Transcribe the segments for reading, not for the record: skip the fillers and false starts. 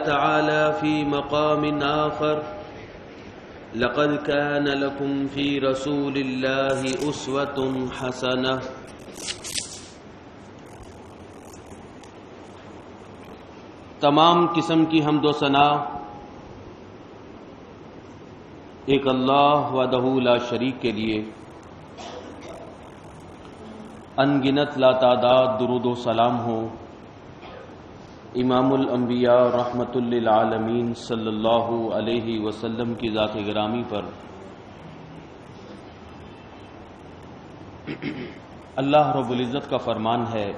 تعالى في مقام آخر: لقد كان لكم في رسول الله أسوة حسنة. تمام قسم کی حمد و ثنا ایک اللہ وحدہ لا شریک کے لیے، ان گنت لا تعداد درود و سلام ہو امام الانبیاء رحمت للعالمین صلی اللہ علیہ وسلم کی ذات گرامی پر۔ اللہ رب العزت کا فرمان ہے: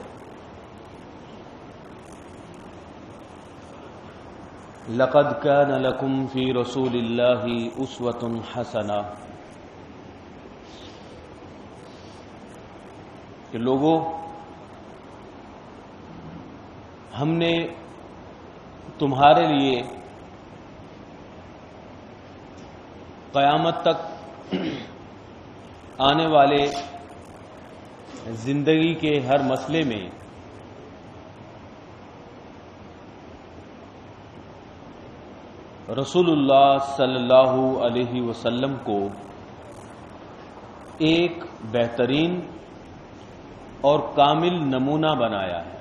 لقد كان لكم في رسول الله أسوة حسنة، کہ لوگوں، ہم نے تمہارے لیے قیامت تک آنے والے زندگی کے ہر مسئلے میں رسول اللہ صلی اللہ علیہ وسلم کو ایک بہترین اور کامل نمونہ بنایا ہے۔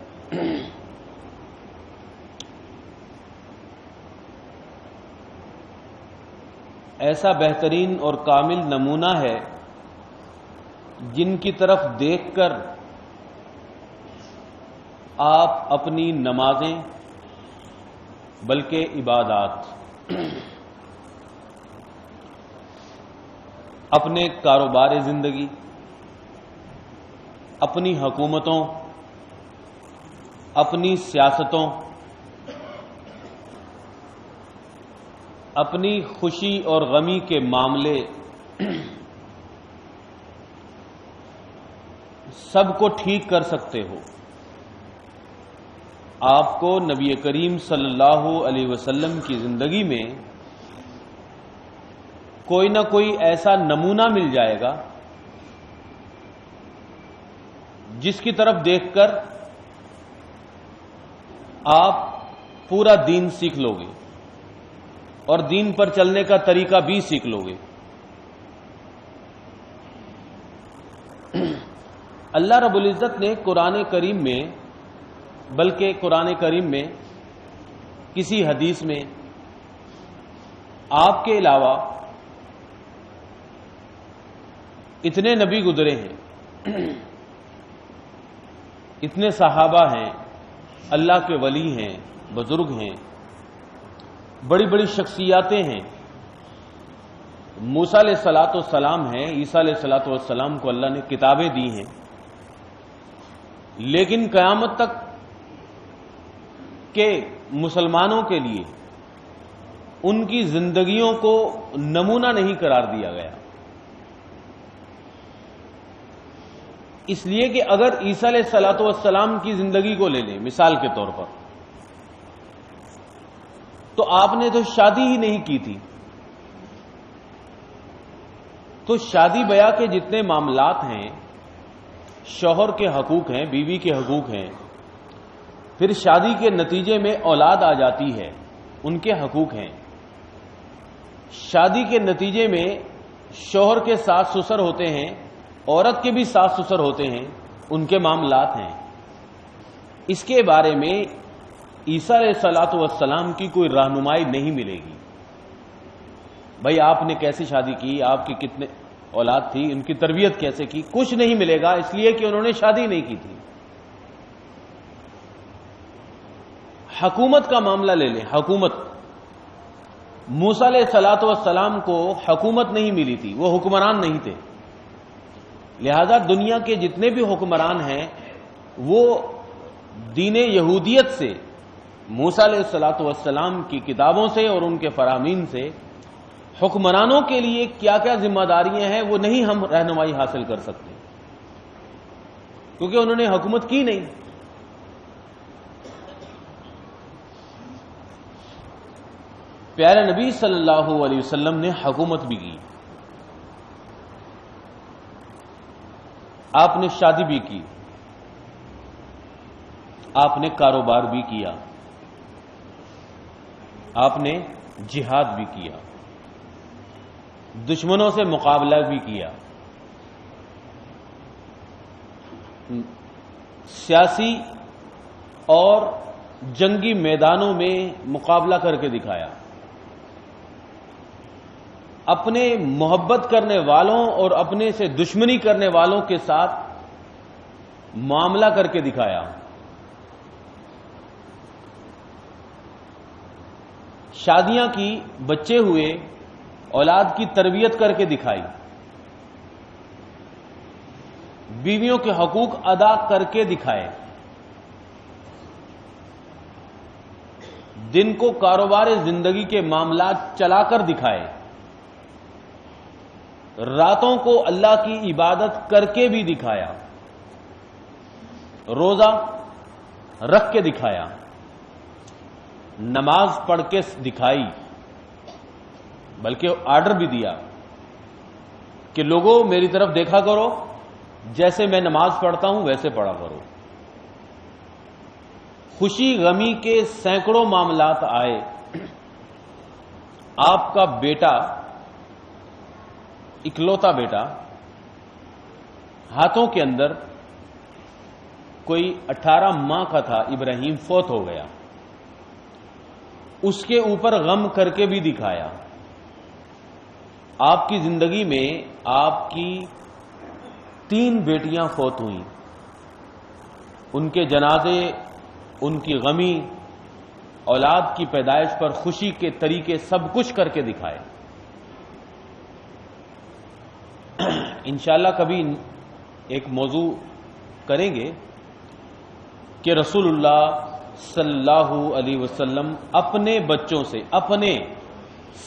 ایسا بہترین اور کامل نمونہ ہے جن کی طرف دیکھ کر آپ اپنی نمازیں بلکہ عبادات، اپنے کاروبار زندگی، اپنی حکومتوں، اپنی سیاستوں، اپنی خوشی اور غمی کے معاملے سب کو ٹھیک کر سکتے ہو۔ آپ کو نبی کریم صلی اللہ علیہ وسلم کی زندگی میں کوئی نہ کوئی ایسا نمونہ مل جائے گا جس کی طرف دیکھ کر آپ پورا دین سیکھ لو گے اور دین پر چلنے کا طریقہ بھی سیکھ لو گے۔ اللہ رب العزت نے قرآن کریم میں، بلکہ قرآن کریم میں کسی حدیث میں آپ کے علاوہ اتنے نبی گزرے ہیں، اتنے صحابہ ہیں، اللہ کے ولی ہیں، بزرگ ہیں، بڑی بڑی شخصیاتیں ہیں، موسیٰ علیہ الصلوۃ والسلام ہیں، عیسیٰ علیہ الصلوۃ والسلام کو اللہ نے کتابیں دی ہیں، لیکن قیامت تک کہ مسلمانوں کے لیے ان کی زندگیوں کو نمونہ نہیں قرار دیا گیا۔ اس لیے کہ اگر عیسیٰ علیہ الصلوۃ والسلام کی زندگی کو لے لیں مثال کے طور پر، تو آپ نے تو شادی ہی نہیں کی تھی، تو شادی بیاہ کے جتنے معاملات ہیں، شوہر کے حقوق ہیں، بیوی کے حقوق ہیں، پھر شادی کے نتیجے میں اولاد آ جاتی ہے، ان کے حقوق ہیں، شادی کے نتیجے میں شوہر کے ساس سسر ہوتے ہیں، عورت کے بھی ساس سسر ہوتے ہیں، ان کے معاملات ہیں۔ اس کے بارے میں عیسیٰ علیہ الصلوۃ والسلام کی کوئی رہنمائی نہیں ملے گی۔ بھائی آپ نے کیسے شادی کی، آپ کی کتنے اولاد تھی، ان کی تربیت کیسے کی، کچھ نہیں ملے گا، اس لیے کہ انہوں نے شادی نہیں کی تھی۔ حکومت کا معاملہ لے لیں، حکومت، موسیٰ علیہ الصلوۃ والسلام کو حکومت نہیں ملی تھی، وہ حکمران نہیں تھے، لہذا دنیا کے جتنے بھی حکمران ہیں وہ دین یہودیت سے، موسیٰ علیہ الصلوۃ والسلام کی کتابوں سے اور ان کے فرامین سے حکمرانوں کے لیے کیا کیا ذمہ داریاں ہیں وہ نہیں ہم رہنمائی حاصل کر سکتے، کیونکہ انہوں نے حکومت کی نہیں۔ پیارے نبی صلی اللہ علیہ وسلم نے حکومت بھی کی، آپ نے شادی بھی کی، آپ نے کاروبار بھی کیا، آپ نے جہاد بھی کیا، دشمنوں سے مقابلہ بھی کیا، سیاسی اور جنگی میدانوں میں مقابلہ کر کے دکھایا، اپنے محبت کرنے والوں اور اپنے سے دشمنی کرنے والوں کے ساتھ معاملہ کر کے دکھایا، شادیاں کی، بچے ہوئے، اولاد کی تربیت کر کے دکھائی، بیویوں کے حقوق ادا کر کے دکھائے، دن کو کاروبار زندگی کے معاملات چلا کر دکھائے، راتوں کو اللہ کی عبادت کر کے بھی دکھایا، روزہ رکھ کے دکھایا، نماز پڑھ کے دکھائی، بلکہ آرڈر بھی دیا کہ لوگوں میری طرف دیکھا کرو، جیسے میں نماز پڑھتا ہوں ویسے پڑھا کرو۔ خوشی غمی کے سینکڑوں معاملات آئے، آپ کا بیٹا، اکلوتا بیٹا، ہاتھوں کے اندر کوئی 18 ماہ کا تھا، ابراہیم، فوت ہو گیا، اس کے اوپر غم کر کے بھی دکھایا۔ آپ کی زندگی میں آپ کی 3 بیٹیاں فوت ہوئیں، ان کے جنازے، ان کی غمی، اولاد کی پیدائش پر خوشی کے طریقے سب کچھ کر کے دکھائے۔ انشاءاللہ کبھی ایک موضوع کریں گے کہ رسول اللہ صلی اللہ علیہ وسلم اپنے بچوں سے، اپنے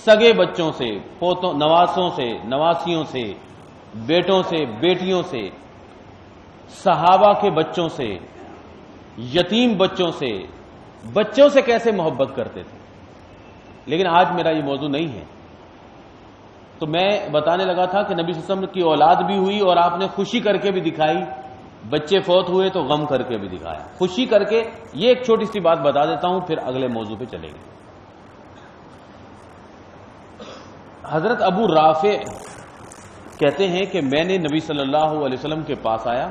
سگے بچوں سے، پوتوں، نواسوں سے، نواسیوں سے، بیٹوں سے، بیٹیوں سے، صحابہ کے بچوں سے، یتیم بچوں سے کیسے محبت کرتے تھے۔ لیکن آج میرا یہ موضوع نہیں ہے، تو میں بتانے لگا تھا کہ نبی صلی اللہ علیہ وسلم کی اولاد بھی ہوئی اور آپ نے خوشی کر کے بھی دکھائی، بچے فوت ہوئے تو غم کر کے بھی دکھایا، خوشی کر کے۔ یہ ایک چھوٹی سی بات بتا دیتا ہوں، پھر اگلے موضوع پہ چلیں گے۔ حضرت ابو رافع کہتے ہیں کہ میں نے نبی صلی اللہ علیہ وسلم کے پاس آیا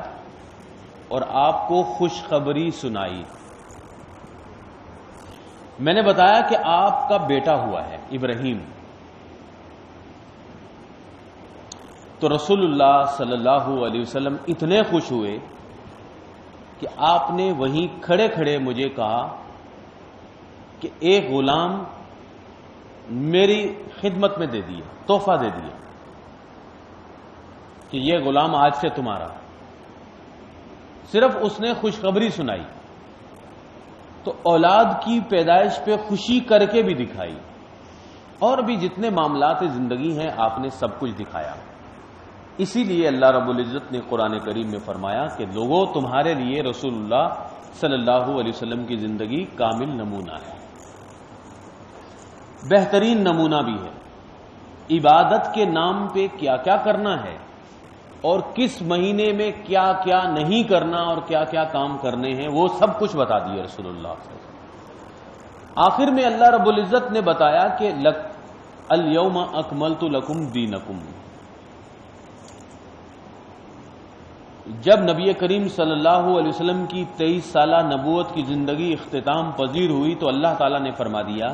اور آپ کو خوشخبری سنائی۔ میں نے بتایا کہ آپ کا بیٹا ہوا ہے ابراہیم، تو رسول اللہ صلی اللہ علیہ وسلم اتنے خوش ہوئے کہ آپ نے وہیں کھڑے کھڑے مجھے کہا کہ ایک غلام میری خدمت میں دے دیا، تحفہ دے دیا کہ یہ غلام آج سے تمہارا۔ صرف اس نے خوشخبری سنائی، تو اولاد کی پیدائش پہ خوشی کر کے بھی دکھائی، اور بھی جتنے معاملات زندگی ہیں آپ نے سب کچھ دکھایا۔ اسی لیے اللہ رب العزت نے قرآن کریم میں فرمایا کہ لوگوں تمہارے لیے رسول اللہ صلی اللہ علیہ وسلم کی زندگی کامل نمونہ ہے، بہترین نمونہ بھی ہے۔ عبادت کے نام پہ کیا کیا کرنا ہے اور کس مہینے میں کیا کیا نہیں کرنا اور کیا کیا کام کرنے ہیں، وہ سب کچھ بتا دیا رسول اللہ صلی اللہ علیہ وسلم۔ آخر میں اللہ رب العزت نے بتایا کہ الیوم اکملت لکم دینکم۔ جب نبی کریم صلی اللہ علیہ وسلم کی 23 سالہ نبوت کی زندگی اختتام پذیر ہوئی تو اللہ تعالیٰ نے فرما دیا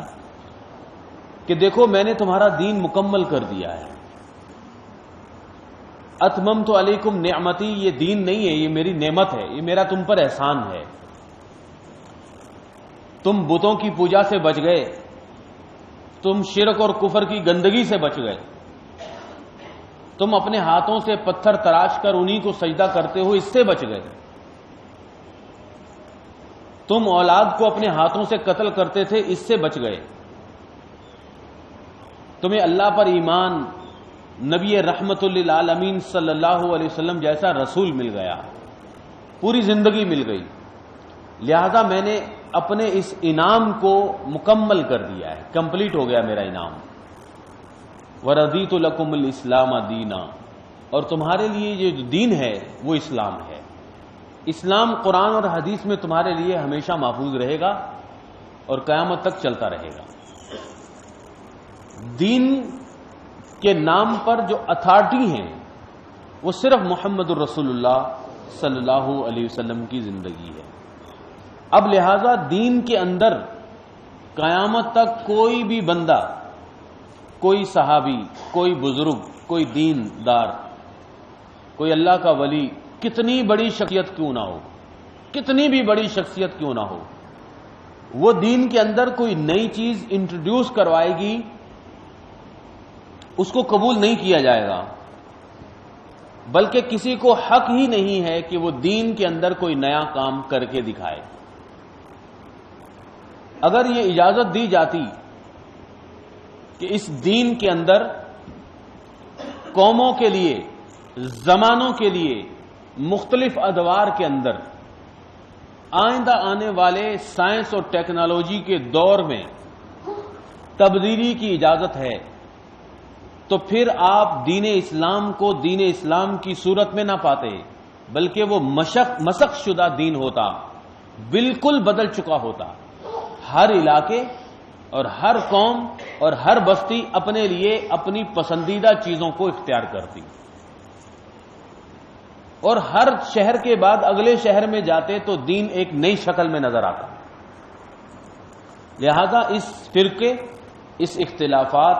کہ دیکھو میں نے تمہارا دین مکمل کر دیا ہے۔ اتممت علیکم نعمتی، یہ دین نہیں ہے، یہ میری نعمت ہے، یہ میرا تم پر احسان ہے۔ تم بتوں کی پوجا سے بچ گئے، تم شرک اور کفر کی گندگی سے بچ گئے، تم اپنے ہاتھوں سے پتھر تراش کر انہی کو سجدہ کرتے ہو، اس سے بچ گئے۔ تم اولاد کو اپنے ہاتھوں سے قتل کرتے تھے، اس سے بچ گئے۔ تمہیں اللہ پر ایمان، نبی رحمت للعالمین صلی اللہ علیہ وسلم جیسا رسول مل گیا، پوری زندگی مل گئی، لہذا میں نے اپنے اس انعام کو مکمل کر دیا ہے، کمپلیٹ ہو گیا میرا انعام۔ وَرَضِيتُ لَكُمُ الْإِسْلَامَ دِينًا، اور تمہارے لیے یہ جو دین ہے وہ اسلام ہے۔ اسلام قرآن اور حدیث میں تمہارے لیے ہمیشہ محفوظ رہے گا اور قیامت تک چلتا رہے گا۔ دین کے نام پر جو اتھارٹی ہیں وہ صرف محمد الرسول اللہ صلی اللہ علیہ وسلم کی زندگی ہے. اب لہذا دین کے اندر قیامت تک کوئی بھی بندہ، کوئی صحابی، کوئی بزرگ، کوئی دیندار، کوئی اللہ کا ولی، کتنی بڑی شخصیت کیوں نہ ہو، کتنی بھی بڑی شخصیت کیوں نہ ہو، وہ دین کے اندر کوئی نئی چیز انٹروڈیوس کروائے گی، اس کو قبول نہیں کیا جائے گا، بلکہ کسی کو حق ہی نہیں ہے کہ وہ دین کے اندر کوئی نیا کام کر کے دکھائے. اگر یہ اجازت دی جاتی کہ اس دین کے اندر قوموں کے لیے، زمانوں کے لیے، مختلف ادوار کے اندر آئندہ آنے والے سائنس اور ٹیکنالوجی کے دور میں تبدیلی کی اجازت ہے، تو پھر آپ دین اسلام کو دین اسلام کی صورت میں نہ پاتے، بلکہ وہ مسخ شدہ دین ہوتا، بالکل بدل چکا ہوتا. ہر علاقے اور ہر قوم اور ہر بستی اپنے لیے اپنی پسندیدہ چیزوں کو اختیار کرتی، اور ہر شہر کے بعد اگلے شہر میں جاتے تو دین ایک نئی شکل میں نظر آتا. لہذا اس فرقے، اس اختلافات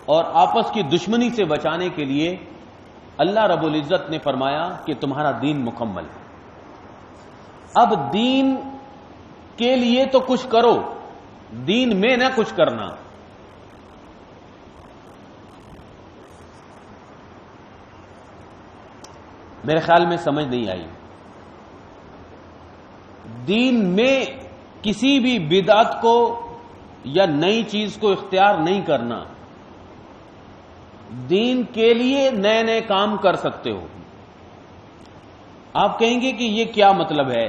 اور آپس کی دشمنی سے بچانے کے لیے اللہ رب العزت نے فرمایا کہ تمہارا دین مکمل ہے. اب دین کے لیے تو کچھ کرو، دین میں نہ کچھ کرنا. میرے خیال میں سمجھ نہیں آئی. دین میں کسی بھی بدعت کو یا نئی چیز کو اختیار نہیں کرنا. دین کے لیے نئے نئے کام کر سکتے ہو. آپ کہیں گے کہ یہ کیا مطلب ہے؟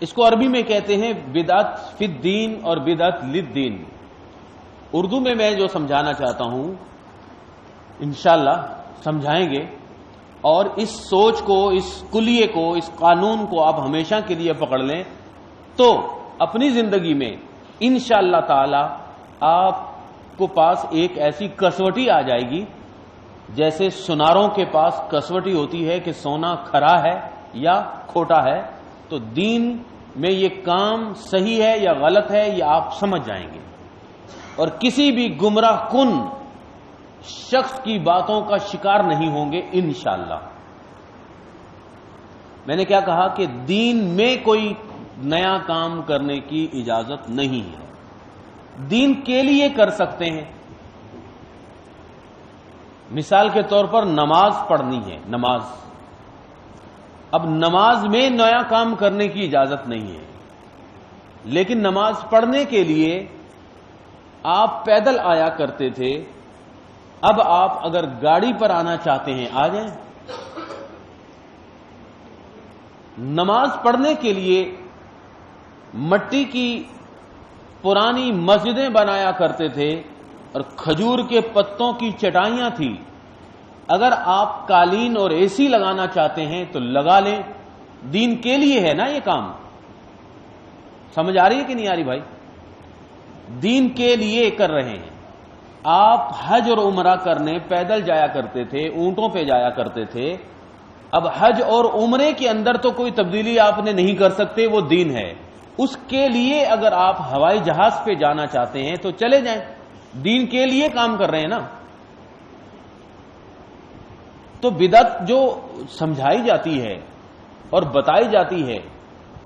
اس کو عربی میں کہتے ہیں بدعت فی الدین اور بدعت للدین. اردو میں جو سمجھانا چاہتا ہوں انشاءاللہ سمجھائیں گے، اور اس سوچ کو، اس کلیے کو، اس قانون کو آپ ہمیشہ کے لیے پکڑ لیں تو اپنی زندگی میں انشاءاللہ تعالی آپ کو پاس ایک ایسی کسوٹی آ جائے گی جیسے سوناروں کے پاس کسوٹی ہوتی ہے کہ سونا کھرا ہے یا کھوٹا ہے. تو دین میں یہ کام صحیح ہے یا غلط ہے یہ آپ سمجھ جائیں گے، اور کسی بھی گمراہ کن شخص کی باتوں کا شکار نہیں ہوں گے انشاءاللہ. میں نے کیا کہا کہ دین میں کوئی نیا کام کرنے کی اجازت نہیں ہے. دین کے لیے کر سکتے ہیں. مثال کے طور پر نماز پڑھنی ہے، نماز. اب نماز میں نیا کام کرنے کی اجازت نہیں ہے، لیکن نماز پڑھنے کے لیے آپ پیدل آیا کرتے تھے، اب آپ اگر گاڑی پر آنا چاہتے ہیں آ جائیں. نماز پڑھنے کے لیے مٹی کی پرانی مسجدیں بنایا کرتے تھے اور کھجور کے پتوں کی چٹائیاں تھیں. اگر آپ قالین اور اے سی لگانا چاہتے ہیں تو لگا لیں، دین کے لیے ہے نا یہ کام. سمجھ آ رہی ہے کہ نہیں آ رہی بھائی؟ دین کے لیے کر رہے ہیں. آپ حج اور عمرہ کرنے پیدل جایا کرتے تھے، اونٹوں پہ جایا کرتے تھے. اب حج اور عمرے کے اندر تو کوئی تبدیلی آپ نے نہیں کر سکتے، وہ دین ہے. اس کے لیے اگر آپ ہوائی جہاز پہ جانا چاہتے ہیں تو چلے جائیں، دین کے لیے کام کر رہے ہیں نا. تو بدعت جو سمجھائی جاتی ہے اور بتائی جاتی ہے،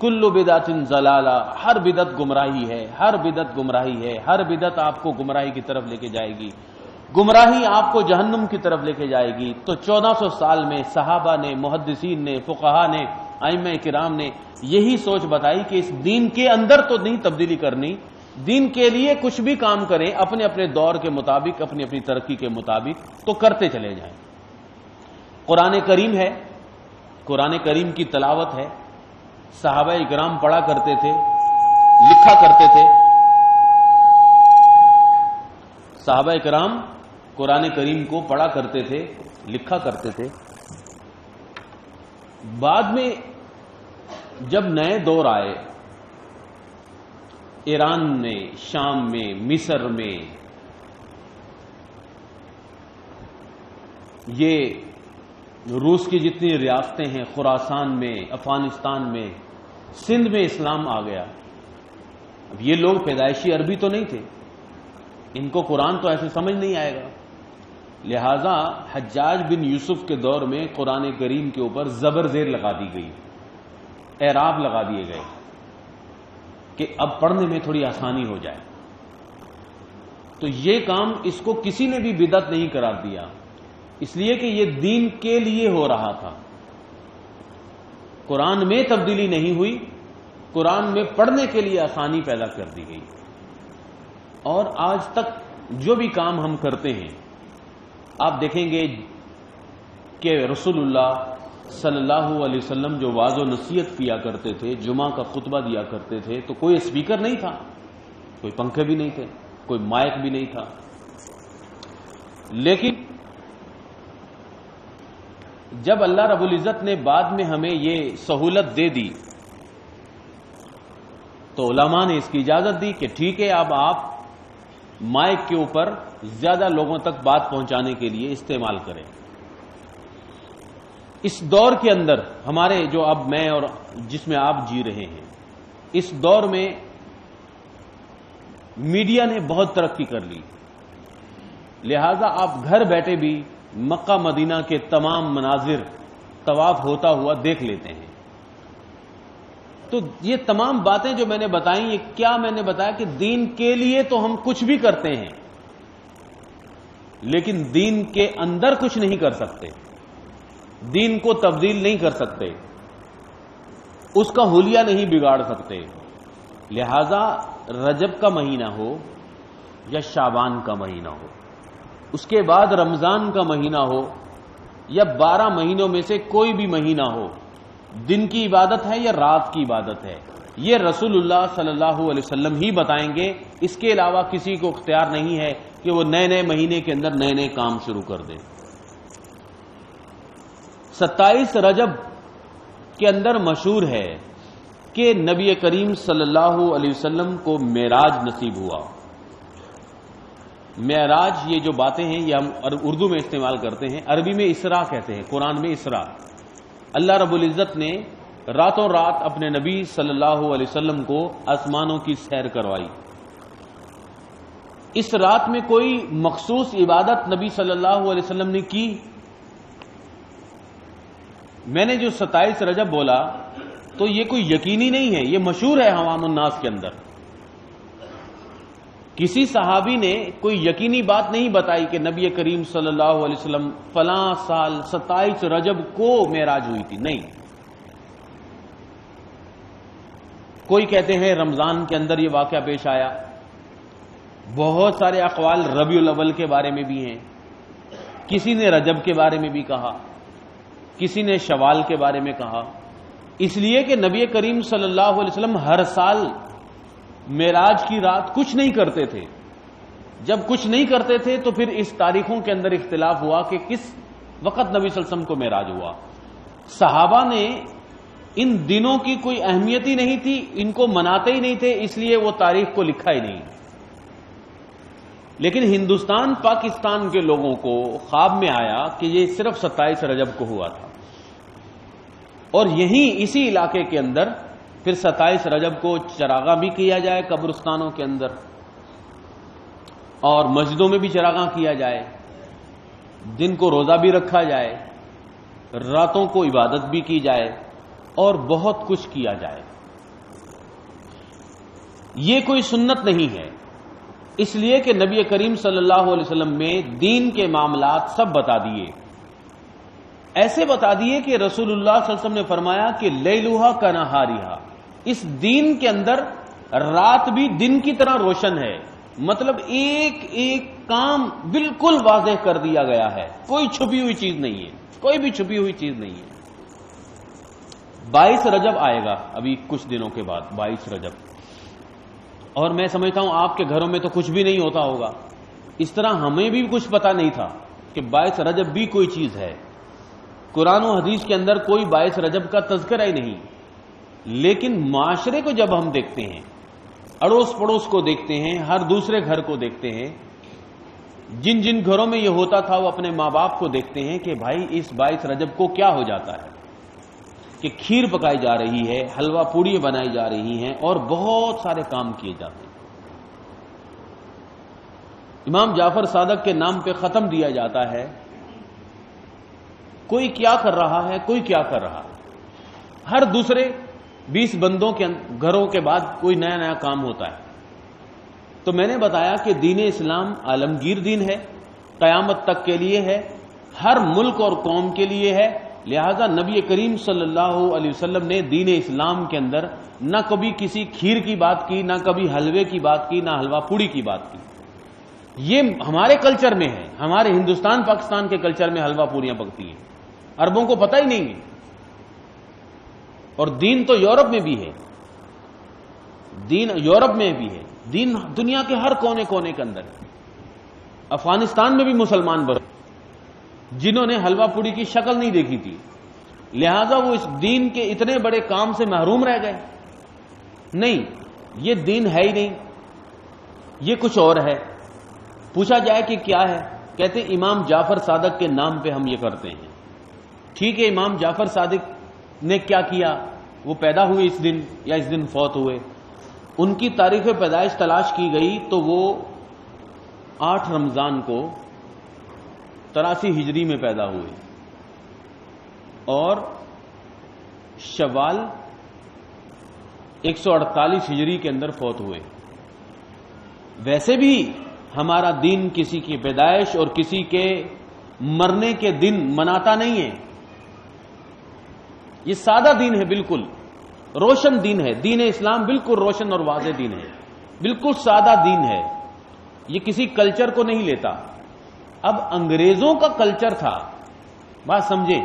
کل بدعت ضلالہ، ہر بدعت گمراہی ہے، ہر بدعت گمراہی ہے، ہر بدعت آپ کو گمراہی کی طرف لے کے جائے گی، گمراہی آپ کو جہنم کی طرف لے کے جائے گی. تو 1400 سال میں صحابہ نے، محدثین نے، فقہا نے، ائمہ کرام نے یہی سوچ بتائی کہ اس دین کے اندر تو نہیں تبدیلی کرنی، دین کے لیے کچھ بھی کام کریں اپنے اپنے دور کے مطابق، اپنی اپنی ترقی کے مطابق تو کرتے چلے جائیں. قرآن کریم ہے، قرآن کریم کی تلاوت ہے، صحابہ اکرام پڑھا کرتے تھے، لکھا کرتے تھے. صحابہ اکرام قرآن کریم کو پڑھا کرتے تھے، لکھا کرتے تھے. بعد میں جب نئے دور آئے، ایران میں، شام میں، مصر میں، یہ روس کی جتنی ریاستیں ہیں، خراسان میں، افغانستان میں، سندھ میں اسلام آ گیا. اب یہ لوگ پیدائشی عربی تو نہیں تھے، ان کو قرآن تو ایسے سمجھ نہیں آئے گا. لہذا حجاج بن یوسف کے دور میں قرآن کریم کے اوپر زبر زیر لگا دی گئی، اعراب لگا دیے گئے کہ اب پڑھنے میں تھوڑی آسانی ہو جائے. تو یہ کام اس کو کسی نے بھی بدعت نہیں قرار دیا، اس لیے کہ یہ دین کے لیے ہو رہا تھا. قرآن میں تبدیلی نہیں ہوئی، قرآن میں پڑھنے کے لیے آسانی پیدا کر دی گئی. اور آج تک جو بھی کام ہم کرتے ہیں، آپ دیکھیں گے کہ رسول اللہ صلی اللہ علیہ وسلم جو واعظ و نصیحت کیا کرتے تھے، جمعہ کا خطبہ دیا کرتے تھے، تو کوئی اسپیکر نہیں تھا، کوئی پنکھے بھی نہیں تھے، کوئی مائک بھی نہیں تھا. لیکن جب اللہ رب العزت نے بعد میں ہمیں یہ سہولت دے دی تو علماء نے اس کی اجازت دی کہ ٹھیک ہے، اب آپ مائک کے اوپر زیادہ لوگوں تک بات پہنچانے کے لیے استعمال کریں. اس دور کے اندر ہمارے جو اب میں اور جس میں آپ جی رہے ہیں، اس دور میں میڈیا نے بہت ترقی کر لی. لہذا آپ گھر بیٹھے بھی مکہ مدینہ کے تمام مناظر طواف ہوتا ہوا دیکھ لیتے ہیں. تو یہ تمام باتیں جو میں نے بتائیں، یہ کیا میں نے بتایا کہ دین کے لیے تو ہم کچھ بھی کرتے ہیں، لیکن دین کے اندر کچھ نہیں کر سکتے، دین کو تبدیل نہیں کر سکتے، اس کا حلیہ نہیں بگاڑ سکتے. لہذا رجب کا مہینہ ہو یا شعبان کا مہینہ ہو، اس کے بعد رمضان کا مہینہ ہو یا 12 مہینوں میں سے کوئی بھی مہینہ ہو، دن کی عبادت ہے یا رات کی عبادت ہے، یہ رسول اللہ صلی اللہ علیہ وسلم ہی بتائیں گے. اس کے علاوہ کسی کو اختیار نہیں ہے کہ وہ نئے نئے مہینے کے اندر نئے نئے کام شروع کر دے. 27 رجب کے اندر مشہور ہے کہ نبی کریم صلی اللہ علیہ وسلم کو معراج نصیب ہوا. معراج یہ جو باتیں ہیں یہ ہم اردو میں استعمال کرتے ہیں، عربی میں اسراء کہتے ہیں، قرآن میں اسراء. اللہ رب العزت نے راتوں رات اپنے نبی صلی اللہ علیہ وسلم کو آسمانوں کی سیر کروائی. اس رات میں کوئی مخصوص عبادت نبی صلی اللہ علیہ وسلم نے کی؟ میں نے جو 27 رجب بولا تو یہ کوئی یقینی نہیں ہے، یہ مشہور ہے عوام الناس کے اندر. کسی صحابی نے کوئی یقینی بات نہیں بتائی کہ نبی کریم صلی اللہ علیہ وسلم فلاں سال 27 رجب کو معراج ہوئی تھی، نہیں. کوئی کہتے ہیں رمضان کے اندر یہ واقعہ پیش آیا. بہت سارے اقوال ربیع الاول کے بارے میں بھی ہیں، کسی نے رجب کے بارے میں بھی کہا، کسی نے شوال کے بارے میں کہا. اس لیے کہ نبی کریم صلی اللہ علیہ وسلم ہر سال معراج کی رات کچھ نہیں کرتے تھے. جب کچھ نہیں کرتے تھے تو پھر اس تاریخوں کے اندر اختلاف ہوا کہ کس وقت نبی صلی اللہ علیہ وسلم کو معراج ہوا. صحابہ نے ان دنوں کی کوئی اہمیت ہی نہیں تھی، ان کو مناتے ہی نہیں تھے، اس لیے وہ تاریخ کو لکھا ہی نہیں. لیکن ہندوستان پاکستان کے لوگوں کو خواب میں آیا کہ یہ صرف 27 رجب کو ہوا تھا، اور یہیں اسی علاقے کے اندر پھر 27 رجب کو چراغاں بھی کیا جائے قبرستانوں کے اندر، اور مسجدوں میں بھی چراغاں کیا جائے، دن کو روزہ بھی رکھا جائے، راتوں کو عبادت بھی کی جائے، اور بہت کچھ کیا جائے. یہ کوئی سنت نہیں ہے، اس لیے کہ نبی کریم صلی اللہ علیہ وسلم نے دین کے معاملات سب بتا دیے. ایسے بتا دیے کہ رسول اللہ صلی اللہ علیہ وسلم نے فرمایا کہ لیلھا کنہاریھا، اس دین کے اندر رات بھی دن کی طرح روشن ہے. مطلب ایک ایک کام بالکل واضح کر دیا گیا ہے، کوئی چھپی ہوئی چیز نہیں ہے، کوئی بھی چھپی ہوئی چیز نہیں ہے. 22 رجب آئے گا ابھی کچھ دنوں کے بعد، 22 رجب، اور میں سمجھتا ہوں آپ کے گھروں میں تو کچھ بھی نہیں ہوتا ہوگا. اس طرح ہمیں بھی کچھ پتا نہیں تھا کہ 22 رجب بھی کوئی چیز ہے. قرآن و حدیث کے اندر کوئی 22 رجب کا تذکرہ ہی نہیں. لیکن معاشرے کو جب ہم دیکھتے ہیں، اڑوس پڑوس کو دیکھتے ہیں، ہر دوسرے گھر کو دیکھتے ہیں، جن جن گھروں میں یہ ہوتا تھا وہ اپنے ماں باپ کو دیکھتے ہیں کہ بھائی اس 22 رجب کو کیا ہو جاتا ہے کہ کھیر پکائی جا رہی ہے، حلوہ پوڑی بنائی جا رہی ہیں اور بہت سارے کام کیے جاتے ہیں۔ امام جعفر صادق کے نام پہ ختم دیا جاتا ہے، کوئی کیا کر رہا ہے، کوئی کیا کر رہا ہے، ہر دوسرے 20 بندوں کے گھروں کے بعد کوئی نیا نیا کام ہوتا ہے۔ تو میں نے بتایا کہ دین اسلام عالمگیر دین ہے، قیامت تک کے لیے ہے، ہر ملک اور قوم کے لیے ہے، لہذا نبی کریم صلی اللہ علیہ وسلم نے دین اسلام کے اندر نہ کبھی کسی کھیر کی بات کی، نہ کبھی حلوے کی بات کی، نہ حلوہ پوڑی کی بات کی۔ یہ ہمارے کلچر میں ہے، ہمارے ہندوستان پاکستان کے کلچر میں حلوہ پوڑیاں پکتی ہیں، عربوں کو پتہ ہی نہیں ہے۔ اور دین تو یورپ میں بھی ہے، دین یورپ میں بھی ہے، دین دنیا کے ہر کونے کونے کے اندر ہے۔ افغانستان میں بھی مسلمان بڑے جنہوں نے حلوہ پوڑی کی شکل نہیں دیکھی تھی، لہذا وہ اس دین کے اتنے بڑے کام سے محروم رہ گئے۔ نہیں، یہ دین ہے ہی نہیں، یہ کچھ اور ہے۔ پوچھا جائے کہ کیا ہے، کہتے امام جعفر صادق کے نام پہ ہم یہ کرتے ہیں۔ ٹھیک ہے، امام جعفر صادق نے کیا کیا؟ وہ پیدا ہوئے اس دن یا اس دن فوت ہوئے؟ ان کی تاریخ پیدائش تلاش کی گئی تو وہ 8 رمضان کو 83 ہجری میں پیدا ہوئے اور شوال 148 ہجری کے اندر فوت ہوئے۔ ویسے بھی ہمارا دین کسی کی پیدائش اور کسی کے مرنے کے دن مناتا نہیں ہے، یہ سادہ دین ہے، بالکل روشن دین ہے۔ دین اسلام بالکل روشن اور واضح دین ہے، بالکل سادہ دین ہے، یہ کسی کلچر کو نہیں لیتا۔ اب انگریزوں کا کلچر تھا، بات سمجھیں،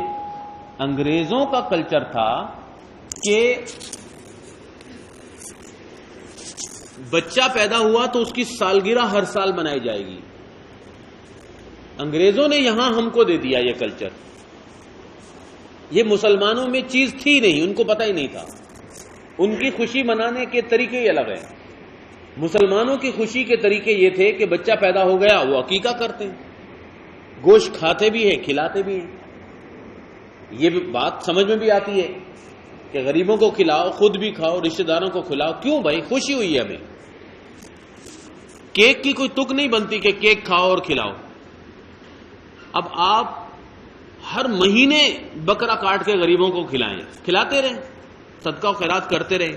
انگریزوں کا کلچر تھا کہ بچہ پیدا ہوا تو اس کی سالگرہ ہر سال منائی جائے گی۔ انگریزوں نے یہاں ہم کو دے دیا یہ کلچر، یہ مسلمانوں میں چیز تھی نہیں، ان کو پتہ ہی نہیں تھا۔ ان کی خوشی منانے کے طریقے ہی الگ ہیں۔ مسلمانوں کی خوشی کے طریقے یہ تھے کہ بچہ پیدا ہو گیا وہ عقیقہ کرتے ہیں، گوشت کھاتے بھی ہیں، کھلاتے بھی ہیں۔ یہ بات سمجھ میں بھی آتی ہے کہ غریبوں کو کھلاؤ، خود بھی کھاؤ، رشتہ داروں کو کھلاؤ۔ کیوں بھائی؟ خوشی ہوئی ہے ہمیں۔ کیک کی کوئی تک نہیں بنتی کہ کیک کھاؤ اور کھلاؤ۔ اب آپ ہر مہینے بکرا کاٹ کے غریبوں کو کھلائیں، کھلاتے رہیں، صدقہ و خیرات کرتے رہیں،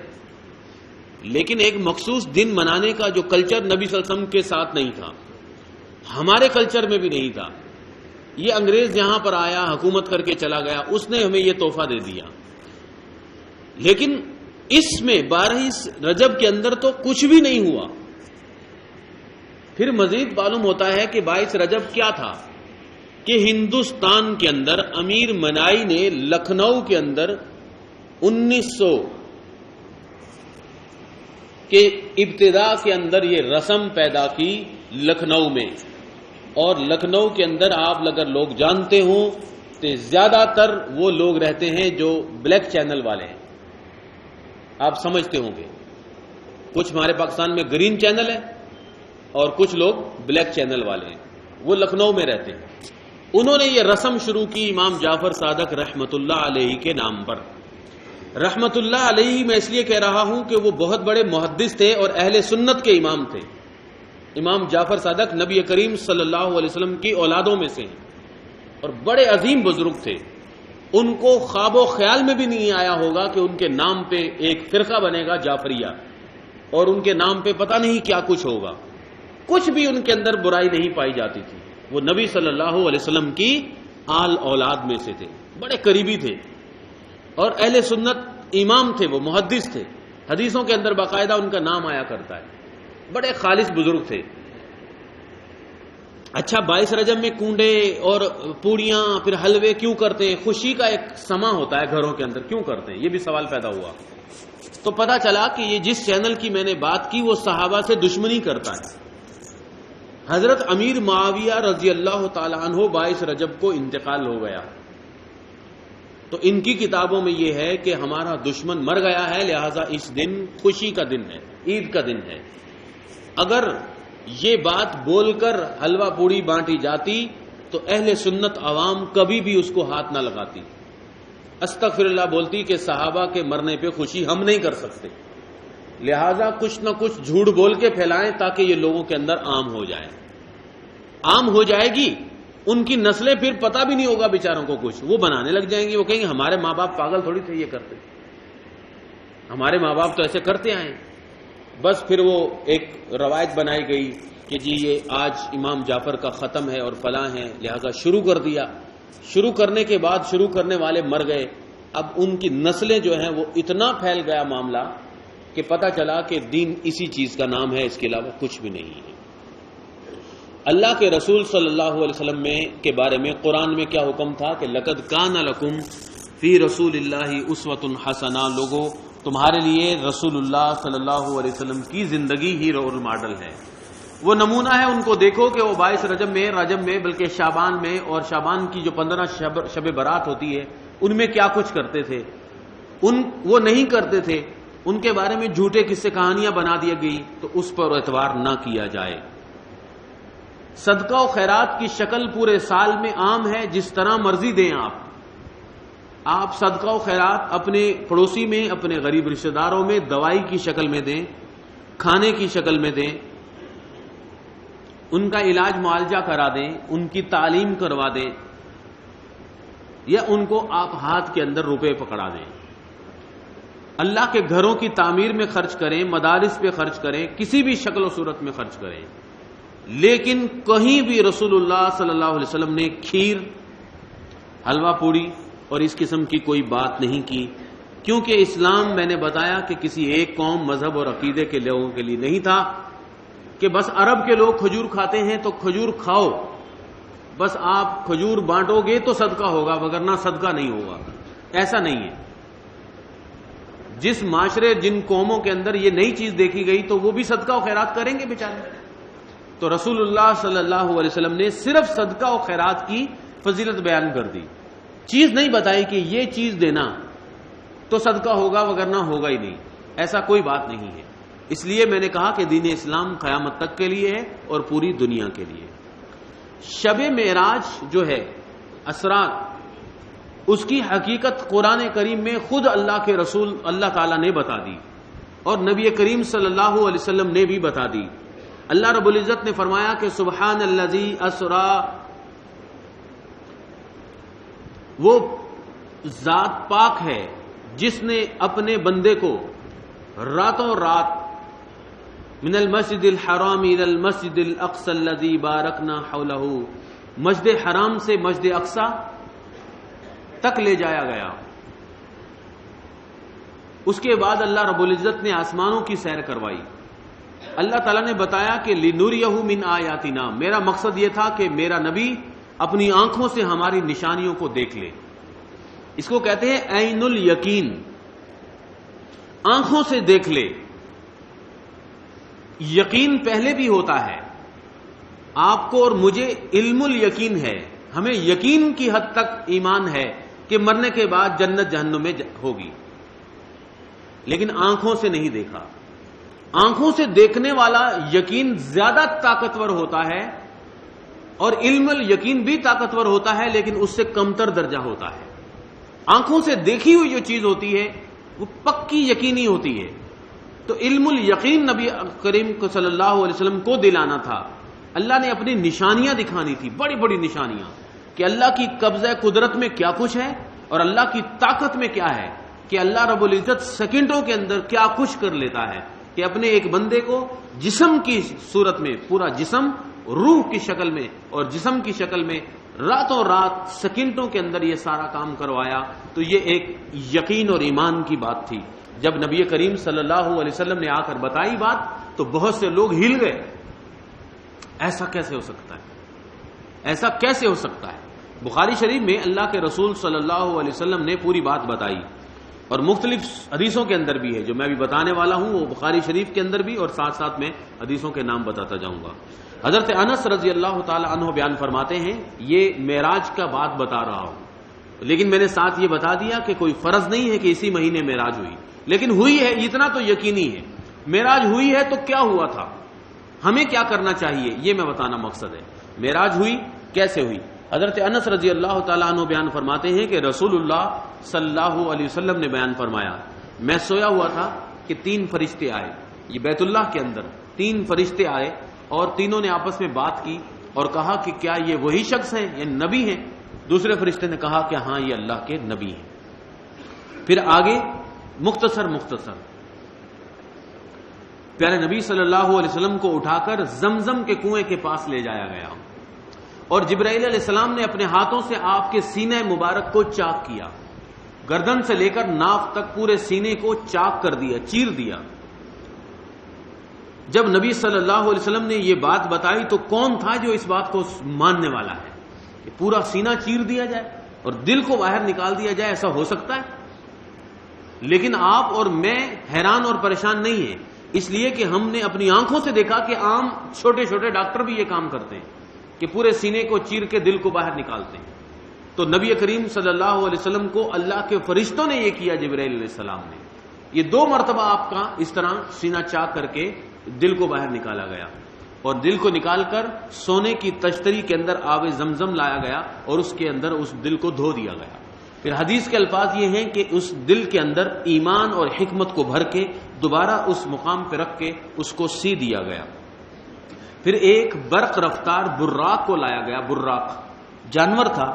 لیکن ایک مخصوص دن منانے کا جو کلچر نبی صلی اللہ علیہ وسلم کے ساتھ نہیں تھا، ہمارے کلچر میں بھی نہیں تھا۔ یہ انگریز یہاں پر آیا، حکومت کر کے چلا گیا، اس نے ہمیں یہ تحفہ دے دیا۔ لیکن اس میں 22 رجب کے اندر تو کچھ بھی نہیں ہوا۔ پھر مزید معلوم ہوتا ہے کہ 22 رجب کیا تھا، کہ ہندوستان کے اندر امیر منائی نے لکھنؤ کے اندر 1900 کے ابتدا کے اندر یہ رسم پیدا کی لکھنؤ میں، اور لکھنؤ کے اندر آپ اگر لوگ جانتے ہوں تو زیادہ تر وہ لوگ رہتے ہیں جو بلیک چینل والے ہیں، آپ سمجھتے ہوں گے۔ کچھ ہمارے پاکستان میں گرین چینل ہے اور کچھ لوگ بلیک چینل والے ہیں، وہ لکھنؤ میں رہتے ہیں۔ انہوں نے یہ رسم شروع کی امام جعفر صادق رحمت اللہ علیہ کے نام پر۔ رحمت اللہ علیہ میں اس لیے کہہ رہا ہوں کہ وہ بہت بڑے محدث تھے اور اہل سنت کے امام تھے۔ امام جعفر صادق نبی کریم صلی اللہ علیہ وسلم کی اولادوں میں سے ہیں اور بڑے عظیم بزرگ تھے۔ ان کو خواب و خیال میں بھی نہیں آیا ہوگا کہ ان کے نام پہ ایک فرقہ بنے گا جعفریہ، اور ان کے نام پہ پتہ نہیں کیا کچھ ہوگا۔ کچھ بھی ان کے اندر برائی نہیں پائی جاتی تھی۔ وہ نبی صلی اللہ علیہ وسلم کی آل اولاد میں سے تھے، بڑے قریبی تھے اور اہل سنت امام تھے، وہ محدث تھے، حدیثوں کے اندر باقاعدہ ان کا نام آیا کرتا ہے، بڑے خالص بزرگ تھے۔ اچھا، 22 رجب میں کنڈے اور پوڑیاں پھر حلوے کیوں کرتے ہیں؟ خوشی کا ایک سما ہوتا ہے گھروں کے اندر، کیوں کرتے ہیں؟ یہ بھی سوال پیدا ہوا۔ تو پتہ چلا کہ یہ جس چینل کی میں نے بات کی وہ صحابہ سے دشمنی کرتا ہے۔ حضرت امیر معاویہ رضی اللہ تعالی عنہ 22 رجب کو انتقال ہو گیا، تو ان کی کتابوں میں یہ ہے کہ ہمارا دشمن مر گیا ہے، لہذا اس دن خوشی کا دن ہے، عید کا دن ہے۔ اگر یہ بات بول کر حلوہ پوڑی بانٹی جاتی تو اہل سنت عوام کبھی بھی اس کو ہاتھ نہ لگاتی، استغفر اللہ بولتی کہ صحابہ کے مرنے پہ خوشی ہم نہیں کر سکتے، لہذا کچھ نہ کچھ جھوٹ بول کے پھیلائیں تاکہ یہ لوگوں کے اندر عام ہو جائے، عام ہو جائے گی، ان کی نسلیں پھر پتہ بھی نہیں ہوگا بیچاروں کو کچھ، وہ بنانے لگ جائیں گے، وہ کہیں گے ہمارے ماں باپ پاگل تھوڑی تھے یہ کرتے، ہمارے ماں باپ تو ایسے کرتے آئے۔ بس پھر وہ ایک روایت بنائی گئی کہ جی یہ آج امام جعفر کا ختم ہے اور فلاں ہے، لہذا شروع کر دیا، شروع کرنے کے بعد شروع کرنے والے مر گئے، اب ان کی نسلیں جو ہیں وہ اتنا پھیل گیا معاملہ کہ پتہ چلا کہ دین اسی چیز کا نام ہے، اس کے علاوہ کچھ بھی نہیں ہے۔ اللہ کے رسول صلی اللہ علیہ وسلم کے بارے میں قرآن میں کیا حکم تھا کہ لقد کان لکم فی رسول اللہ اسوۃ حسنہ، لوگوں تمہارے لیے رسول اللہ صلی اللہ علیہ وسلم کی زندگی ہی رول ماڈل ہے، وہ نمونہ ہے، ان کو دیکھو کہ وہ 22 رجب میں بلکہ شعبان میں، اور شعبان کی جو 15 شب برات ہوتی ہے ان میں کیا کچھ کرتے تھے، وہ نہیں کرتے تھے، ان کے بارے میں جھوٹے قصے کہانیاں بنا دی گئی تو اس پر اعتبار نہ کیا جائے۔ صدقہ و خیرات کی شکل پورے سال میں عام ہے، جس طرح مرضی دیں آپ صدقہ و خیرات اپنے پڑوسی میں، اپنے غریب رشتہ داروں میں دوائی کی شکل میں دیں، کھانے کی شکل میں دیں، ان کا علاج معالجہ کرا دیں، ان کی تعلیم کروا دیں، یا ان کو آپ ہاتھ کے اندر روپے پکڑا دیں، اللہ کے گھروں کی تعمیر میں خرچ کریں، مدارس پہ خرچ کریں، کسی بھی شکل و صورت میں خرچ کریں، لیکن کہیں بھی رسول اللہ صلی اللہ علیہ وسلم نے کھیر، حلوہ پوڑی اور اس قسم کی کوئی بات نہیں کی، کیونکہ اسلام میں نے بتایا کہ کسی ایک قوم، مذہب اور عقیدے کے لوگوں کے لیے نہیں تھا کہ بس عرب کے لوگ کھجور کھاتے ہیں تو کھجور کھاؤ، بس آپ کھجور بانٹو گے تو صدقہ ہوگا وگرنہ صدقہ نہیں ہوگا، ایسا نہیں ہے۔ جس معاشرے، جن قوموں کے اندر یہ نئی چیز دیکھی گئی تو وہ بھی صدقہ و خیرات کریں گے بیچارے، تو رسول اللہ صلی اللہ علیہ وسلم نے صرف صدقہ و خیرات کی فضیلت بیان کر دی، چیز نہیں بتائی کہ یہ چیز دینا تو صدقہ ہوگا وگرنہ ہوگا ہی نہیں، ایسا کوئی بات نہیں ہے۔ اس لیے میں نے کہا کہ دین اسلام قیامت تک کے لیے ہے اور پوری دنیا کے لیے۔ شب معراج جو ہے، اسرار، اس کی حقیقت قرآن کریم میں خود اللہ کے رسول اللہ تعالیٰ نے بتا دی اور نبی کریم صلی اللہ علیہ وسلم نے بھی بتا دی۔ اللہ رب العزت نے فرمایا کہ سبحان الذی اسرا، وہ ذات پاک ہے جس نے اپنے بندے کو راتوں رات من المسجد الحرام الى المسجد الاقصى الذي باركنا حوله، مسجد حرام سے مسجد اقصی تک لے جایا گیا۔ اس کے بعد اللہ رب العزت نے آسمانوں کی سیر کروائی۔ اللہ تعالیٰ نے بتایا کہ لِنُرِيَهُ مِنْ آیاتنا، میرا مقصد یہ تھا کہ میرا نبی اپنی آنکھوں سے ہماری نشانیوں کو دیکھ لے، اس کو کہتے ہیں عین الیقین، آنکھوں سے دیکھ لے۔ یقین پہلے بھی ہوتا ہے، آپ کو اور مجھے علم الیقین ہے، ہمیں یقین کی حد تک ایمان ہے کہ مرنے کے بعد جنت جہنم میں ہوگی، لیکن آنکھوں سے نہیں دیکھا۔ آنکھوں سے دیکھنے والا یقین زیادہ طاقتور ہوتا ہے اور علم الیقین بھی طاقتور ہوتا ہے، لیکن اس سے کمتر درجہ ہوتا ہے۔ آنکھوں سے دیکھی ہوئی جو چیز ہوتی ہے وہ پکی یقینی ہوتی ہے، تو علم الیقین نبی کریم صلی اللہ علیہ وسلم کو دلانا تھا۔ اللہ نے اپنی نشانیاں دکھانی تھی، بڑی بڑی نشانیاں، کہ اللہ کی قبضہ قدرت میں کیا کچھ ہے اور اللہ کی طاقت میں کیا ہے، کہ اللہ رب العزت سیکنڈوں کے اندر کیا کچھ کر لیتا ہے، کہ اپنے ایک بندے کو جسم کی صورت میں، پورا جسم روح کی شکل میں اور جسم کی شکل میں راتوں رات سیکنڈوں کے اندر یہ سارا کام کروایا۔ تو یہ ایک یقین اور ایمان کی بات تھی۔ جب نبی کریم صلی اللہ علیہ وسلم نے آ کر بتائی بات تو بہت سے لوگ ہل گئے، ایسا کیسے ہو سکتا ہے، ایسا کیسے ہو سکتا ہے۔ بخاری شریف میں اللہ کے رسول صلی اللہ علیہ وسلم نے پوری بات بتائی، اور مختلف حدیثوں کے اندر بھی ہے، جو میں بھی بتانے والا ہوں وہ بخاری شریف کے اندر بھی، اور ساتھ ساتھ میں حدیثوں کے نام بتاتا جاؤں گا۔ حضرت انس رضی اللہ تعالی عنہ بیان فرماتے ہیں، یہ معراج کا بات بتا رہا ہوں، لیکن میں نے ساتھ یہ بتا دیا کہ کوئی فرض نہیں ہے کہ اسی مہینے معراج ہوئی، لیکن ہوئی ہے اتنا تو یقینی ہے۔ معراج ہوئی ہے تو کیا ہوا تھا؟ ہمیں کیا کرنا چاہیے یہ میں بتانا مقصد ہے. معراج ہوئی کیسے ہوئی؟ حضرت انس رضی اللہ تعالیٰ عنہ بیان فرماتے ہیں کہ رسول اللہ صلی اللہ علیہ وسلم نے بیان فرمایا، میں سویا ہوا تھا کہ 3 فرشتے آئے، یہ بیت اللہ کے اندر 3 فرشتے آئے اور تینوں نے آپس میں بات کی اور کہا کہ کیا یہ وہی شخص ہیں، یہ نبی ہیں؟ دوسرے فرشتے نے کہا کہ ہاں یہ اللہ کے نبی ہیں. پھر آگے مختصر پیارے نبی صلی اللہ علیہ وسلم کو اٹھا کر زمزم کے کنویں کے پاس لے جایا گیا اور جبرائیل علیہ السلام نے اپنے ہاتھوں سے آپ کے سینے مبارک کو چاک کیا، گردن سے لے کر ناف تک پورے سینے کو چاک کر دیا، چیر دیا. جب نبی صلی اللہ علیہ وسلم نے یہ بات بتائی تو کون تھا جو اس بات کو ماننے والا ہے کہ پورا سینہ چیر دیا جائے اور دل کو باہر نکال دیا جائے؟ ایسا ہو سکتا ہے؟ لیکن آپ اور میں حیران اور پریشان نہیں ہیں، اس لیے کہ ہم نے اپنی آنکھوں سے دیکھا کہ عام چھوٹے چھوٹے ڈاکٹر بھی یہ کام کرتے ہیں کہ پورے سینے کو چیر کے دل کو باہر نکالتے ہیں. تو نبی کریم صلی اللہ علیہ وسلم کو اللہ کے فرشتوں نے یہ کیا، جبرائیل علیہ السلام نے. یہ 2 مرتبہ آپ کا اس طرح سینہ چاک کر کے دل کو باہر نکالا گیا اور دل کو نکال کر سونے کی تشتری کے اندر آب زمزم لایا گیا اور اس کے اندر اس دل کو دھو دیا گیا. پھر حدیث کے الفاظ یہ ہیں کہ اس دل کے اندر ایمان اور حکمت کو بھر کے دوبارہ اس مقام پہ رکھ کے اس کو سی دیا گیا. پھر ایک برق رفتار براق کو لایا گیا، براق جانور تھا،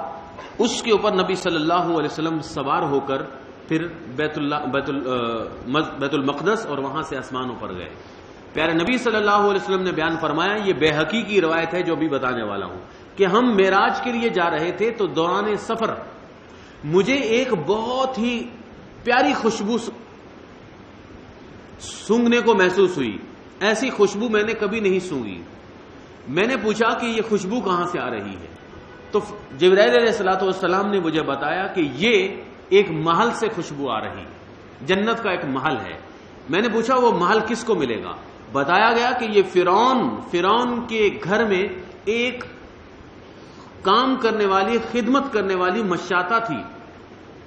اس کے اوپر نبی صلی اللہ علیہ وسلم سوار ہو کر پھر بیت المقدس اور وہاں سے آسمانوں پر گئے. پیارے نبی صلی اللہ علیہ وسلم نے بیان فرمایا، یہ بیہقی کی روایت ہے جو ابھی بتانے والا ہوں، کہ ہم معراج کے لیے جا رہے تھے تو دوران سفر مجھے ایک بہت ہی پیاری خوشبو سونگھنے کو محسوس ہوئی. ایسی خوشبو میں نے کبھی نہیں سونگھی. میں نے پوچھا کہ یہ خوشبو کہاں سے آ رہی ہے؟ تو جبرائیل علیہ السلام نے مجھے بتایا کہ یہ ایک محل سے خوشبو آ رہی ہے، جنت کا ایک محل ہے. میں نے پوچھا وہ محل کس کو ملے گا؟ بتایا گیا کہ یہ فرعون کے گھر میں ایک کام کرنے والی، خدمت کرنے والی مشاطہ تھی،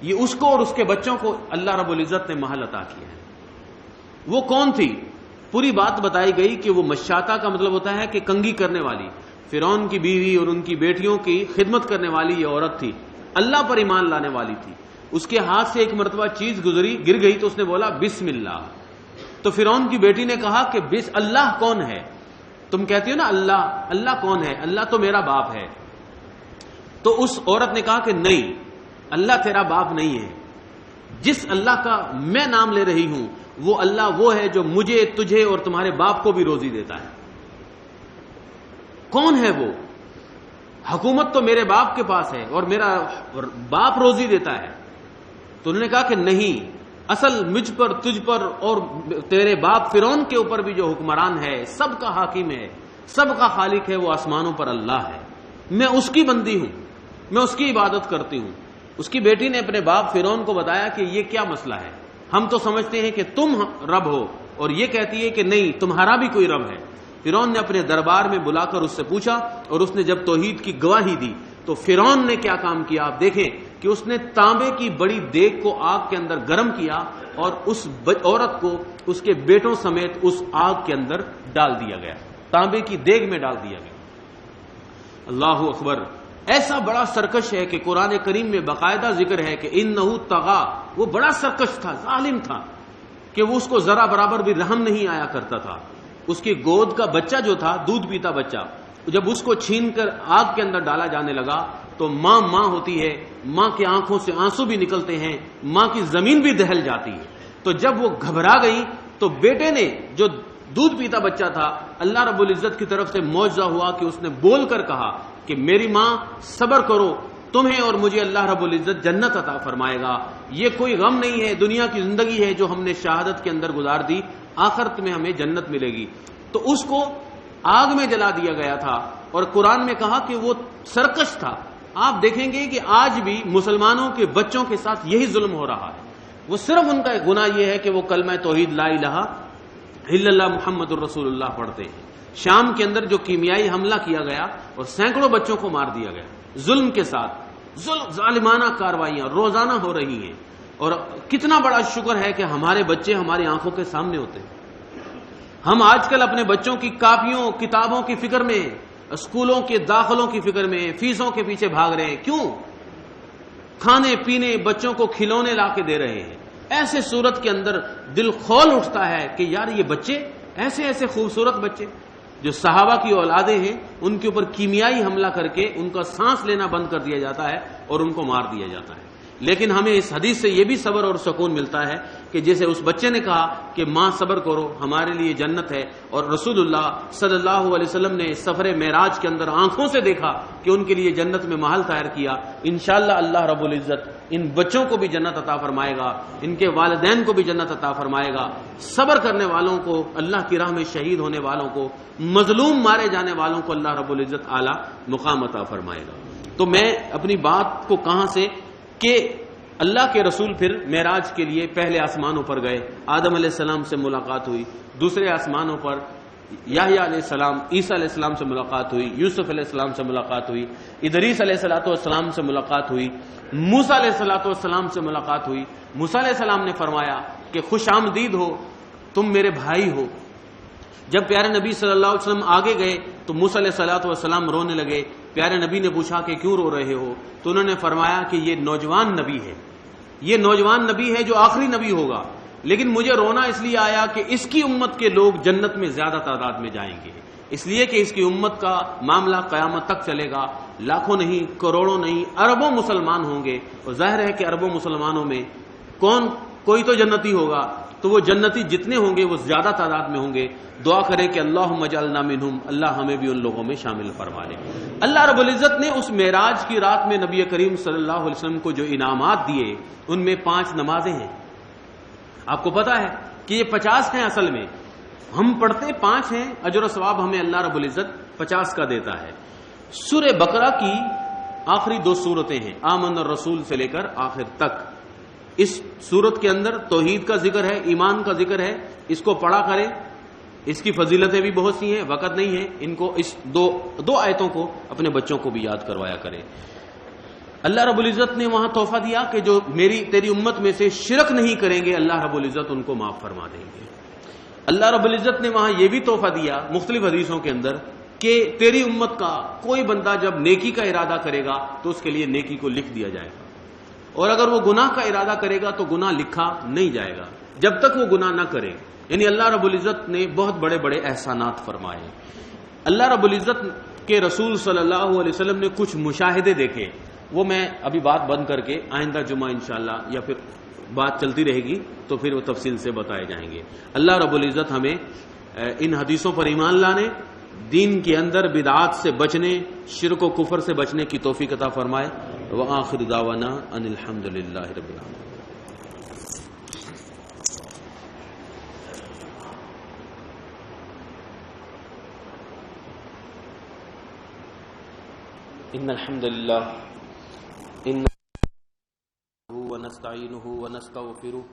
یہ اس کو اور اس کے بچوں کو اللہ رب العزت نے محل عطا کیا ہے. وہ کون تھی؟ پوری بات بتائی گئی کہ وہ مشاطہ کا مطلب ہوتا ہے کہ کنگھی کرنے والی، فرعون کی بیوی اور ان کی بیٹیوں کی خدمت کرنے والی یہ عورت تھی، اللہ پر ایمان لانے والی تھی. اس کے ہاتھ سے ایک مرتبہ چیز گر گئی تو اس نے بولا بسم اللہ. تو فرعون کی بیٹی نے کہا کہ اللہ کون ہے؟ تم کہتی ہو نا اللہ کون ہے؟ اللہ تو میرا باپ ہے. تو اس عورت نے کہا کہ نہیں، اللہ تیرا باپ نہیں ہے، جس اللہ کا میں نام لے رہی ہوں وہ اللہ وہ ہے جو مجھے، تجھے اور تمہارے باپ کو بھی روزی دیتا ہے. کون ہے وہ؟ حکومت تو میرے باپ کے پاس ہے اور میرا باپ روزی دیتا ہے. تو انہوں نے کہا کہ نہیں، اصل مجھ پر، تجھ پر اور تیرے باپ فرعون کے اوپر بھی جو حکمران ہے، سب کا حاکم ہے، سب کا خالق ہے، وہ آسمانوں پر اللہ ہے. میں اس کی بندی ہوں، میں اس کی عبادت کرتی ہوں. اس کی بیٹی نے اپنے باپ فرعون کو بتایا کہ یہ کیا مسئلہ ہے، ہم تو سمجھتے ہیں کہ تم رب ہو اور یہ کہتی ہے کہ نہیں، تمہارا بھی کوئی رب ہے. فرعون نے اپنے دربار میں بلا کر اس سے پوچھا اور اس نے جب توحید کی گواہی دی تو فرعون نے کیا کام کیا آپ دیکھیں کہ اس نے تانبے کی بڑی دیگ کو آگ کے اندر گرم کیا اور اس عورت کو اس کے بیٹوں سمیت اس آگ کے اندر ڈال دیا گیا، تانبے کی دیگ میں ڈال دیا گیا. اللہ اکبر. ایسا بڑا سرکش ہے کہ قرآن کریم میں باقاعدہ ذکر ہے کہ انہ طغا، وہ بڑا سرکش تھا، ظالم تھا کہ وہ اس کو ذرا برابر بھی رحم نہیں آیا کرتا تھا. اس کی گود کا بچہ جو تھا، دودھ پیتا بچہ، جب اس کو چھین کر آگ کے اندر ڈالا جانے لگا تو ماں ہوتی ہے، ماں کی آنکھوں سے آنسو بھی نکلتے ہیں، ماں کی زمین بھی دہل جاتی ہے. تو جب وہ گھبرا گئی تو بیٹے نے، جو دودھ پیتا بچہ تھا، اللہ رب العزت کی طرف سے معجزہ ہوا کہ اس نے بول کر کہا کہ میری ماں صبر کرو، تمہیں اور مجھے اللہ رب العزت جنت عطا فرمائے گا. یہ کوئی غم نہیں ہے، دنیا کی زندگی ہے جو ہم نے شہادت کے اندر گزار دی، آخرت میں ہمیں جنت ملے گی. تو اس کو آگ میں جلا دیا گیا تھا اور قرآن میں کہا کہ وہ سرکش تھا. آپ دیکھیں گے کہ آج بھی مسلمانوں کے بچوں کے ساتھ یہی ظلم ہو رہا ہے. وہ صرف ان کا ایک گناہ یہ ہے کہ وہ کلمہ توحید لا الہ الا اللہ محمد الرسول اللہ پڑھتے ہیں. شام کے اندر جو کیمیائی حملہ کیا گیا اور سینکڑوں بچوں کو مار دیا گیا ظلم کے ساتھ، ظالمانہ کاروائیاں روزانہ ہو رہی ہیں. اور کتنا بڑا شکر ہے کہ ہمارے بچے ہماری آنکھوں کے سامنے ہوتے ہیں. ہم آج کل اپنے بچوں کی کاپیوں کتابوں کی فکر میں، اسکولوں کے داخلوں کی فکر میں، فیسوں کے پیچھے بھاگ رہے ہیں. کیوں؟ کھانے پینے، بچوں کو کھلونے لا کے دے رہے ہیں. ایسے صورت کے اندر دل کھول اٹھتا ہے کہ یار یہ بچے ایسے ایسے خوبصورت بچے جو صحابہ کی اولادیں ہیں، ان کے اوپر کیمیائی حملہ کر کے ان کا سانس لینا بند کر دیا جاتا ہے اور ان کو مار دیا جاتا ہے. لیکن ہمیں اس حدیث سے یہ بھی صبر اور سکون ملتا ہے کہ جیسے اس بچے نے کہا کہ ماں صبر کرو، ہمارے لیے جنت ہے، اور رسول اللہ صلی اللہ علیہ وسلم نے سفر معراج کے اندر آنکھوں سے دیکھا کہ ان کے لیے جنت میں محل تیار کیا. انشاءاللہ اللہ رب العزت ان بچوں کو بھی جنت عطا فرمائے گا، ان کے والدین کو بھی جنت عطا فرمائے گا. صبر کرنے والوں کو، اللہ کی راہ میں شہید ہونے والوں کو، مظلوم مارے جانے والوں کو اللہ رب العزت اعلیٰ مقام عطا فرمائے گا. تو میں اپنی بات کو کہاں سے کہ اللہ کے رسول پھر معراج کے لیے پہلے آسمانوں پر گئے، آدم علیہ السلام سے ملاقات ہوئی. دوسرے آسمانوں پر یحییٰ علیہ السلام، عیسیٰ علیہ السلام سے ملاقات ہوئی، یوسف علیہ السلام سے ملاقات ہوئی، ادریس علیہ السلام سے ملاقات ہوئی، موسیٰ علیہ السلام سے ملاقات ہوئی. موسیٰ علیہ السلام نے فرمایا کہ خوش آمدید ہو، تم میرے بھائی ہو. جب پیارے نبی صلی اللہ علیہ وسلم آگے گئے تو موسیٰ علیہ السلام رونے لگے. پیارے نبی نے پوچھا کہ کیوں رو رہے ہو؟ تو انہوں نے فرمایا کہ یہ نوجوان نبی ہے، یہ نوجوان نبی ہے جو آخری نبی ہوگا، لیکن مجھے رونا اس لیے آیا کہ اس کی امت کے لوگ جنت میں زیادہ تعداد میں جائیں گے، اس لیے کہ اس کی امت کا معاملہ قیامت تک چلے گا. لاکھوں نہیں، کروڑوں نہیں، اربوں مسلمان ہوں گے، اور ظاہر ہے کہ اربوں مسلمانوں میں کوئی تو جنتی ہوگا، تو وہ جنتی جتنے ہوں گے وہ زیادہ تعداد میں ہوں گے. دعا کرے کہ اللہم اجعلنا منہم، اللہ ہمیں بھی ان لوگوں میں شامل فرما لے. اللہ رب العزت نے اس معراج کی رات میں نبی کریم صلی اللہ علیہ وسلم کو جو انعامات دیے ان میں 5 نمازیں ہیں. آپ کو پتا ہے کہ یہ 50 ہیں، اصل میں ہم پڑھتے 5 ہیں، اجر و ثواب ہمیں اللہ رب العزت 50 کا دیتا ہے. سورہ بقرہ کی آخری 2 سورتیں ہیں، آمن الرسول سے لے کر آخر تک. اس سورت کے اندر توحید کا ذکر ہے، ایمان کا ذکر ہے. اس کو پڑھا کریں، اس کی فضیلتیں بھی بہت سی ہیں، وقت نہیں ہے ان کو، اس دو آیتوں کو اپنے بچوں کو بھی یاد کروایا کریں. اللہ رب العزت نے وہاں تحفہ دیا کہ جو تیری امت میں سے شرک نہیں کریں گے اللہ رب العزت ان کو معاف فرما دیں گے. اللہ رب العزت نے وہاں یہ بھی تحفہ دیا مختلف حدیثوں کے اندر کہ تیری امت کا کوئی بندہ جب نیکی کا ارادہ کرے گا تو اس کے لیے نیکی کو لکھ دیا جائے گا، اور اگر وہ گناہ کا ارادہ کرے گا تو گناہ لکھا نہیں جائے گا جب تک وہ گناہ نہ کرے. یعنی اللہ رب العزت نے بہت بڑے بڑے احسانات فرمائے. اللہ رب العزت کے رسول صلی اللہ علیہ وسلم نے کچھ مشاہدے دیکھے، وہ میں ابھی بات بند کر کے آئندہ جمعہ انشاءاللہ یا پھر بات چلتی رہے گی تو پھر وہ تفصیل سے بتائے جائیں گے. اللہ رب العزت ہمیں ان حدیثوں پر ایمان لانے، دین کے اندر بدعات سے بچنے، شرک و کفر سے بچنے کی توفیق عطا فرمائے. وآخر دعوانا ان الحمدللہ رب العالمین. ان الحمد لله ونستعينه ونستغفره